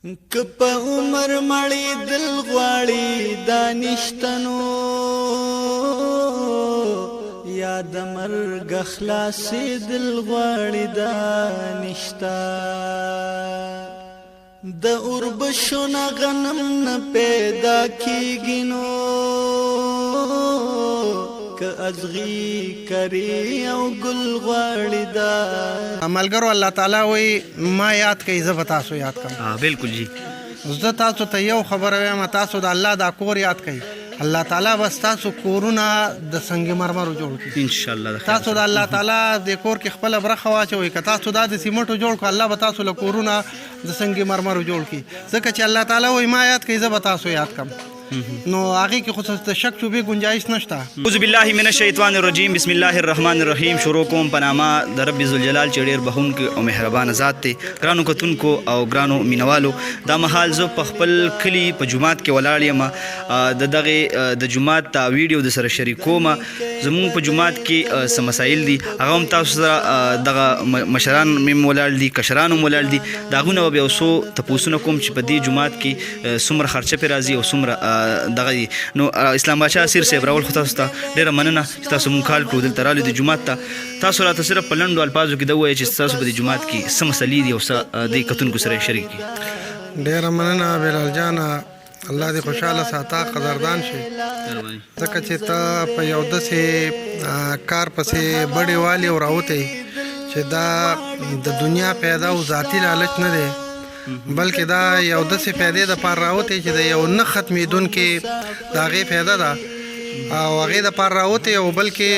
کپ عمر مړی دل غواړي دانشتنو یا د مرګ خلاصې دل غواړي دانشتا د اوربشو نه غنم نه پیدا کیږي نو که ازغي کری او ګل غواړي دا ملګرو الله تعالی وی ما یاد کوي زه به تاسو یاد کوم. بالکل جی. زه تاسو ته یو خبره وایم، تاسو د الله دا کور یاد کوي، الله تعالی بس تاسو کورونه د سنگ مرمرو جوړ کړي ان شاء الله. تاسو د الله تعالی د کور کې خپل برخه واچوي، که تاسو دا د سیمټو جوړ کړو الله به تاسو له کورونه د سنگ مرمرو جوړ کړي، ځکه چې الله تعالی وی ما یاد کوي زه به تاسو یاد کوم. نو هغه کې خو څه شک شوبې گنجائش نشته. اعوذ بالله من الشیطان الرجیم، بسم الله الرحمن الرحیم. شروع کوم په نامه د رب ذوالجلال چې ډېر بخښونکی او مهربان ذات دی. ګرانو کتونکو او ګرانو مینوالو، دا مهال زه په خپل کلي په جومات کې ولاړ یم. د دغې د جومات دا ویډیو د سره شریکوم. زمونږ په جومات کې څه مسایل دي هغه هم تاسو سره دغه مشران مې ولاړ دي، کشران هم ولاړ دي، د هغونه به یو څو تپوسونه کوم چې په دې جومات کې څومره خرچه پرې راځي او څومره دغه دي. نو اسلام بادشاه سیر صاحب راول خو تاسو ته ډېره مننه چې تاسو مونږ کال کړو دلته راغلو د جومات ته. تاسو راته صرف په لنډو الفاظو کې دا ووایئ چې تاسو په دې جومات کې څه مسلې دي او څه دې کتونکو سره یې شریک کړي. ډېره مننه بلال جانه، الله دې خوشحاله ساته، قدردان شي، ځکه چې ته په یو داسې کار پسې بډې والي او راوتی چې دا د دنیا پیدا او ذاتي لالچ نه دی، بلکې دا یو داسې پیدې د پاره راوتی چې د یو نه ختمېدونکې د هغې پیدا ده او هغې دپاره راوتی، او بلکې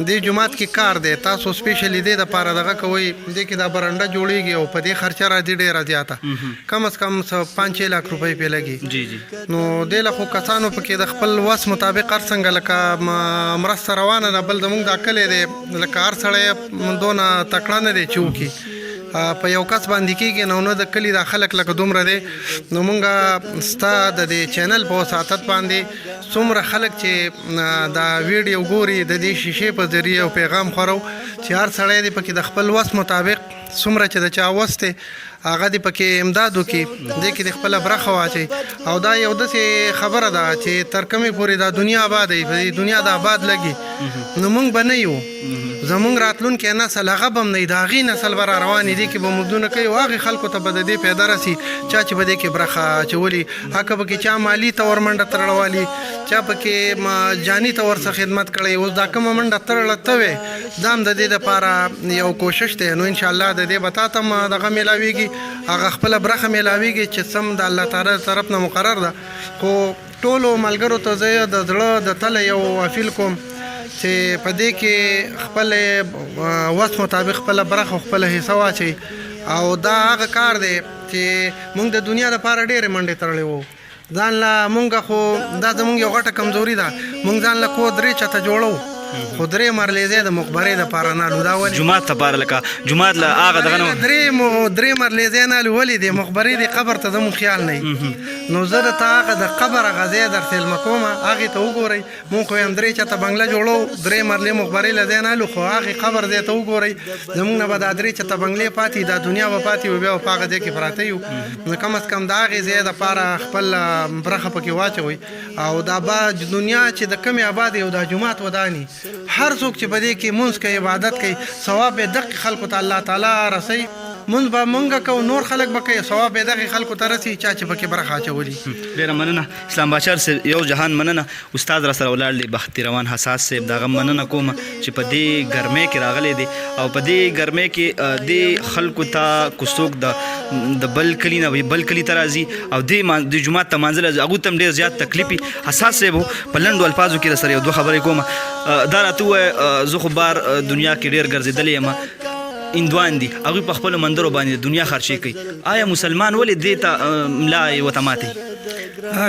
دې جومات کې کار دی. تاسو سپیشلی دې دپاره دغه کوئ، دې کې دا برنډه جوړېږي او په دې خرچه راځي ډېره زیاته، کم از کم 5-6 لاک روپۍ پې لګي. نو دې له خو کسانو پکې د خپل وس مطابق هر څنګه لکه مرسته روانه ده، بل زموږ دا کلی دی لکه هر سړی دونه تکړه نه دی چې وکړي په یو کس باندې کېږي، نو نه د کلي دا خلک لکه دومره دی. نو مونږ ستا د دې چینل په وساطت باندې څومره خلک چې دا ویډیو ګوري د دې شیشې په ذریعه یو پیغام خورو چې هر سړی دې پکې د خپل وس مطابق څومره چې د چا وس دی هغه دې پکې امداد وکړي، دې کې د خپله برخه واچوي. او دا یو داسې خبره ده چې تر کومې پورې دا دنیا آباد وي، په دې دنیا د آباد لګي نو مونږ به نه یو، زمونږ راتلونکی نسل هغه به هم نه وي، د هغې نسل به را روانې دي کې به مردونه کوي او هغې خلکو ته به د دې پیدا رسي چا چې به دې کې برخه اچولي، هکه پکې چا مالي طور منډه تړوالي، چا پکې جاني طور څه خدمت کړی. اوس دا کومه منډه تړله ته وې دا هم د دې دپاره یو کوشش دی. نو انشاءالله د دې به تا ته هم دغه میلاویږي، هغه خپله برخه میلاویږي چې سم د الله تعالی طرف نه مقرر ده. خو ټولو ملګرو ته زه د زړه د تله یو اپیل کوم چې په دې کې خپل وس مطابق خپله برخه خپله حصه واچوي. او دا هغه کار دی چې مونږ د دنیا دپاره ډېرې منډې تړلې وو، ځان له مونږ خو دا زمونږ یو غټه کمزوري ده، مونږ ځان له کو 3 چته جوړو خو 3 مرلیزې د مقبرې دپاره نالو. دا ولې جومات دپاره لکه جومات له هغه دغه نه 3 مرلیزې نالو ولې د مقبرې د قبر ته زموږ خیال نه وي. نو زه درته هغه د قبر هغه ځای درته علمه کوم، هغې ته وګورئ. مونږ خو یم 3 چته بنګله جوړو، 3 مرلې مقبرې له ځای نالو، خو هغې قبر ځای ته وګورئ زموږ نه به دا 3 چته بنګلې پاتې، دا دنیا به پاتې وي، بیا به په هغه ځای کې پراته یو. نو کم از کم د هغې ځای دپاره خپل برخه پکې واچوئ. او دا دنیا چې د کمې آباد یو دا جومات وداني، هر څوک چې په دې کې مونځ کوي عبادت کوي ثواب یې دقې خلکو ته الله تعالی رسوي. مونځ به مونږ کوو، نور خلک به کوي، ثواب یې دغې خلکو ته رسي چا چې پکې برخه اچولي. ډېره مننه اسلام بادشاه صاحب، یو جهان مننه. استاد را سره ولاړ دی بختي روان حساس صاحب، د هغه مننه کوم چې په دې ګرمۍ کې راغلی دی او په دې ګرمۍ کې دې خلکو ته که څوک د بل کلي نه بل کلي ته راځي او دې جومات ته مانځل هغوی ته هم ډېر زیات تکلیف وي. حساس صاحب په لنډو الفاظو کې را سره یو 2 خبرې کوم. دا راته ووایه، زه خو بار دنیا کې ډېر ګرځېدلی یم، هندوان دي هغوی په خپلو مندرو باندې دنیا خرچې کوي، آیا مسلمان ولې دې ته ملا یې ورته ماتوي؟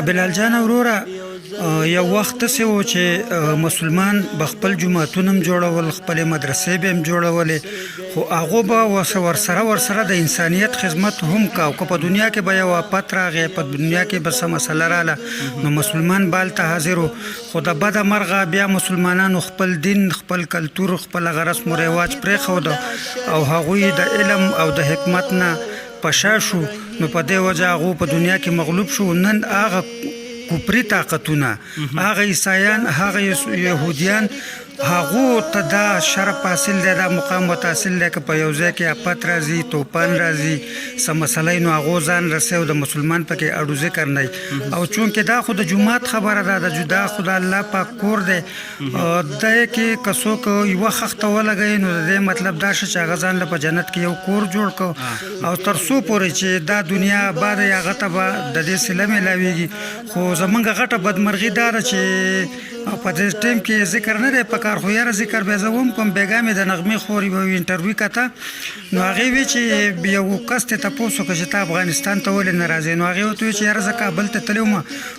بلال جان وروره، یو وخت داسې و چې مسلمان به خپل جوماتونه هم جوړول، خپلې مدرسې به هم جوړولې، خو هغو به ورسره د انسانیت خدمت هم کا. که په دنیا کې به یو آفت راغی، په دنیا کې به څه مسله راله، نو مسلمان بال ته حاضر و. خو د بده مرغه بیا مسلمانانو خپل دین، خپل کلتور، خپل رسم و رواج پرېښود او هغوی د علم او د حکمت نه په شا شو نو په دې وجه هغو په دنیا کې مغلوب شو. نن هغه کفري طاقتونه، هغه عیسایان، هغه یهودیان، هغو ته دا شرف حاصل دی، دا مقام ورته حاصل دی که په یو ځای کې افت راځي، طوفان راځي، څه مسله نو هغو ځان رسوي او د مسلمان پکې اړو ذکر نه وي. او چونکې دا خو د جومات خبره ده، دا خو د الله پاک کور دی. دی کې که څوک یوه خښته ولګوي نو د دې مطلب دا شه چې هغه ځان له په جنت کې یو کور جوړ کړو، او تر څو پورې چې دا دنیا آباده وي هغه ته به د دې صله میلاویږي. خو زمونږ غټه بدمرغي دا ده چې په دې ټایم کې ذکر نه دی پکار، خو یاره ذکر بیا زه هم کوم. بیګا مې د نغمې خورې به انټرویو کته نو هغې وی چې یو کس ته تپوس وکړه چې ته افغانستان ته ولې نه راځې، نو هغې ورته وویل چې یاره زه کابل ته تللی وم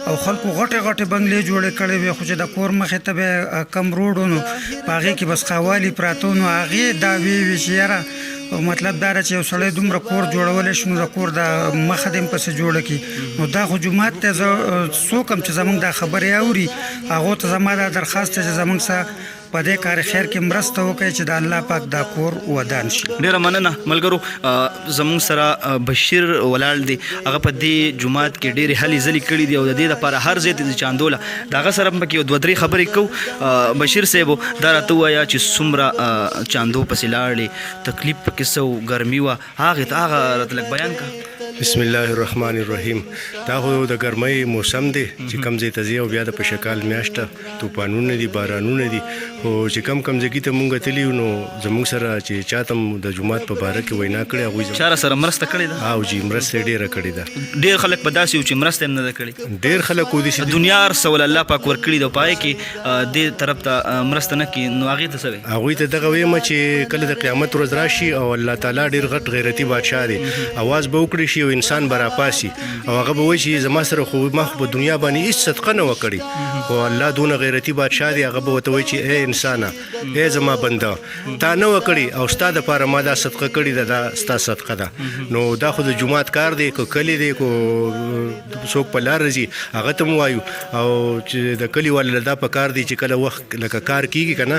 او خلکو غټې غټې بنګلې جوړې کړې وې، خو چې د کور مخې ته بیا کم روډ و نو په هغې کې بس خاوالي پراته و. نو هغې دا وی چې یاره مطلب دا ده چې یو سړی دومره کور جوړولی شي نو د کور د مخه دې هم پسې جوړه کړي. نو دا خو جومات ته زه څوک هم چې زمونږ دا خبرې اوري هغو ته زما دا درخواست دی چې زمونږ سره په دې کار خیر کې مرسته وکړي چې د الله پاک دا کور ودان شي. ډیره مننه ملګرو. زموږ سره بشیر ولاړ دی، هغه په دې جومات کې ډېرې هلې ځلې کړي دي او د دې لپاره هر ځای ته چاندوله د هغه سره پکې یو دوه درې خبرې کوو. بشیر صاحب دا راته ووایه چې څومره چاندو پسې لاړې، تکلیف پکې څه و، ګرمي وه، هغه راته لږ بیان کړه. بسم الله الرحمن الرحیم. دا خو د ګرمۍ موسم دی چې کم ځای ته ځي او بیا د پشکال میاشته، طوفانونه دي، بارانونه دي، خو چې کم ځای ته مونږ تللي یو نو زمونږ سره چې چاته م د جومات په باره کې وینا کړې هغوی چا سره مرسته کړې ده؟ او جی مرسته ډېره کړې ده. ډېر خلک په داسې وو چې مرسته یې نه ده کړې. ډېر خلک ودي چې دنیا هر څه الله پاک ورکړي ده، په هغې کې دې طرف ته مرسته نه کړي، نو هغې ته څه وایي؟ هغوی ته دغه وایم چې کله د قیامت ورځ راشي او الله تعالی ډېر غټ غیرتي بادشاه دی، اواز به وکړي شي او انسان به راپاسي او هغه به وایي چې زما سره خو ما خو په دنیا باندې هېڅ صدقه نه وه کړې، خو الله دونه غیرتي بادشاه دی، هغه به ورته وایي چې ای انسانه، ای زما بنده، تا نه وه کړې او ستا دپاره ما دا صدقه کړې ده، دا ستا صدقه ده. نو دا خو د جومات کار دی، که کلی دی، که څوک په لاره ځي هغه ته م وایو، او چې د کلي والو له دا په کار دی چې کله وخت لکه کار کېږي که نه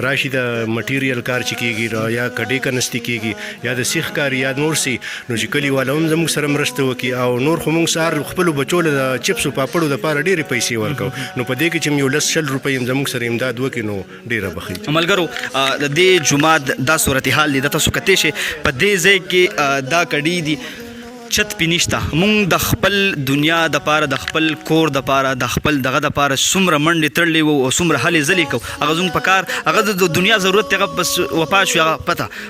راشي د مټیریل کار چې کېږي یا کډې کنستي کېږي یا د سیخ کار یا نور سي، نو چې کلي والا هم زموږ سره مرسته وکړي او نور خو موږ سهار خپلو بچو له د چپسو پاپړو دپاره ډېرې پیسې ورکوو، نو په دې کې چې م یو 10-100 روپۍ هم زموږ سره امداد وکړي نو ډېره بخي. ملګرو د دې جومات دا صورتحال دی، د تاسو کتی شئ په دې ځای کې دا کډې دي، چت پې نشته. مونږ د خپل دنیا دپاره، د خپل کور دپاره، د خپل دغه دپاره څومره منډې تړلې وو او څومره هلې ځلې کوو، هغه زموږ په کار، هغه د دنیا ضرورت دی، هغه بس وفات شو، هغه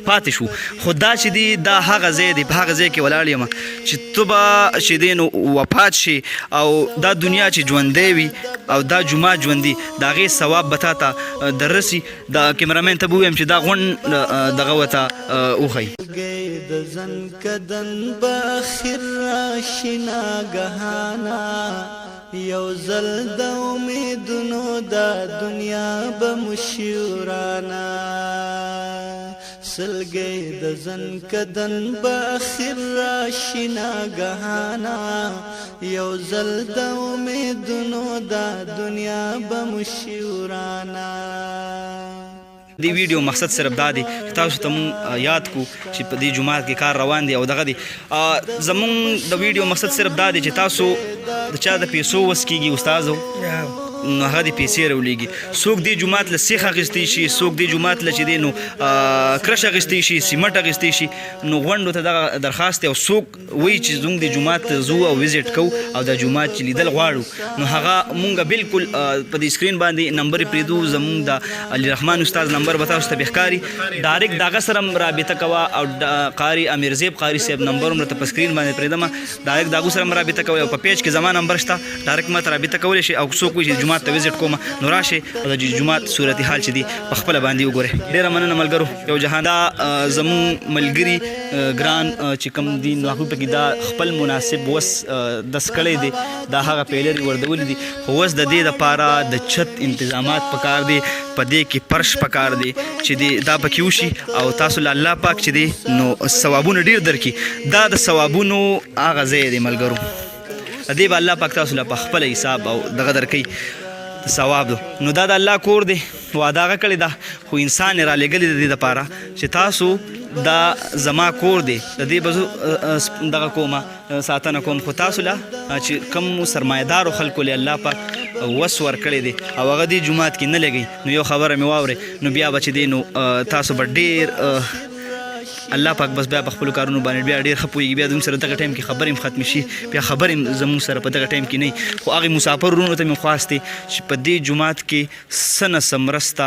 پاتې شو. خو دا چې دی دا هغه ځای دی، په هغه ځای کې ولاړ یم چې ته به چې دی نو وفات شي او دا دنیا چې ژوندی وي او دا جومات ژوندي، د هغې ثواب به تا ته دررسي. د کیمرامین ته به ووایم چې دا غونډ دغه ورته وښیي. د زن کدن باخر راشي ناګهانا، یو ځل د امیدونو دا دنیا به مشورانا، سلګۍ د زن کدن باخر راشي ناګهانا، یو ځل د امیدونو دا دنیا به مشورانا. دی ویډیو مقصد صرف دا دی چې تاسو ته مونږ یاد کو چې په دې جومات کې کار روان دی او دغه دی. زمونږ د ویډیو مقصد صرف دا دی چې تاسو د چا د پیسو وس کېږي استازو نو هغه د پیسې راولېږي. څوک دې جومات له سیخ اخیستی شي، څوک دې جومات له چې دی نو کرش اخیستی شي، سیمټ اخیستی شي. نو غونډو ته دغه درخواست دی او څوک وایي چې زموږ د جومات ته ځو او وزټ کوو او دا جومات چې لیدل غواړو، نو هغه مونږ بالکل په دې سکرین باندې نمبر پرېږدو. زمونږ د علي رحمان استاد نمبر به تاسو ته بېښکاري، ډایرکټ د هغه سره رابطه کوه او قاري امیر زیب قاري صاحب نمبر هم راته په سکرین باندې پرېږدم، ډایرکټ د هغو سره رابطه کوئ او په پیج کې زما نمبر شته، ډایرکټ ما ته رابطه کولی شي او څوک وایي چې جومات ته وزټ کوم نو راشئ او د جومات صورتحال چې دي په خپله باندې وګورئ. ډېره مننه ملګرو. یو جهان دا زموږ ملګري ګران چې کوم دي نو هغوی پکې دا خپل مناسب وس دس کړی دی، دا هغه پیلرې وردولي دي، خو اوس د دې دپاره د چت انتظامات پکار دی، په دې کې فرش پکار دی چې دی دا پکې وشي او تاسو له الله پاک چې دی نو ثوابونه ډېر درکړي. دا د ثوابونو هغه ځای دی ملګرو، دې به الله پاک تاسو له په خپله حساب او دغه درکوي. ثواب ده. نو دا د الله کور دی وعده هغه کړې ده خو انسان یې رالیږلی د دې دپاره چې تاسو دا زما کور دی د دې به زه دغه کومه ساتنه کوم خو تاسو له چې کم سرمایهدارو خلکو له الله پاک وس ورکړی دی او هغه دې جومات کې نه لګئ نو یو خبره مې واورئ نو بیا به چې دی نو تاسو به ډېر الله پاک بس بیا په خپلو کارونو باندې بیا ډېر ښه پوهېږي بیا زموږ سره دغه ټایم کې خبرې هم ختمې شي بیا خبرې هم زموږ سره په دغه ټایم کې نه وي خو هغې مسافر وروڼو ته مې خواست دی چې په دې جومات کې څه نه څه مرسته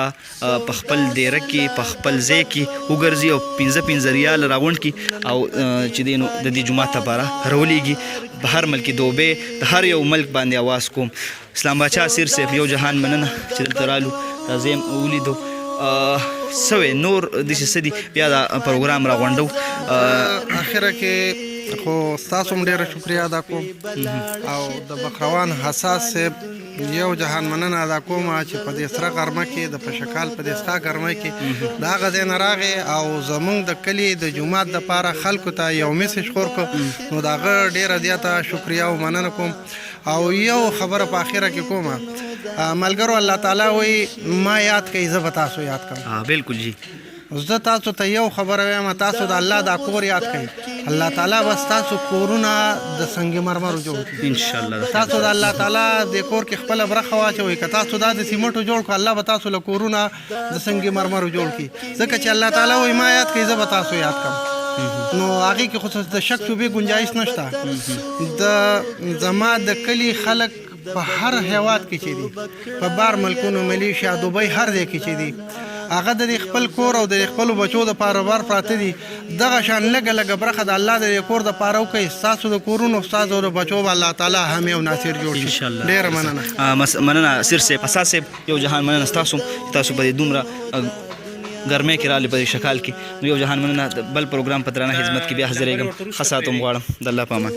په خپل دیره کې په خپل ځای کې وګرځي او 15 ریال راغونډ کړي او چې دی نو د دې جومات لپاره راولېږي په هر ملک دوبۍ د هر یو ملک باندې اواز کوم اسلام باچا سیر صاحب یو جهان مننه چې دلته رالو دا زه هم ولیدو سوی نور داسې څه دي بیا دا پروګرام راغونډو اخره کې خو ستاسو هم ډېره شکریه ادا کوم او د بخروان حساس صاحب یو جهان مننه ادا کوم چې په دې سره غرمه کې د پشکال په دې ستا ګرمۍ کې د هغه ځای نه راغې او زمونږ د کلي د جومات دپاره خلکو ته یو میسج خور کړو نو د هغه ډېره زیاته شکریه او مننه کوم او یو خبره په اخره کې کومه ملګرو الله تعالی وایي ما یاد کوي زه به تاسو یاد کوم بالکل جی زه تاسو ته یو خبره وایم تاسو د الله دا کور یاد کوئ الله تعالی بس تاسو کورونه د سنگ مرمرو جوړ کړي انشاءالله تاسو د الله تعالی د کور کې خپله برخه واچوئ که تاسو دا د سیمټو جوړ کړو الله به تاسو له کورونه د سنگ مرمرو جوړ کړي ځکه چې الله تعالی وایي ما یاد کوي زه به تاسو یاد کوم نو هغې کې خو د شک شوبې گنجایش نشته د زما د کلي خلک په هر هیواد کې چې دي په بار ملکونو ملیشیا دوبۍ هر ځای کې چې دي هغه د خپل کور او د خپلو بچو دپاره بار پراته دي دغه شان لږه لږه برخه د الله د کور دپاره وکړئ ستاسو د کورونو ستاسو د بچو به الله تعالی حامي او ناصر جوړ شي ډېره مننه مننه سیر صاحب اساس صاحب یو جهان مننه ستاسو تاسو په دې دومره ګرمۍ کې راغلي په دې شکال کې نو یو جهان مننه بل پروګرام په درانه خدمت کې بیا حاضرېږم ښه ساعت هم غواړم د الله په امان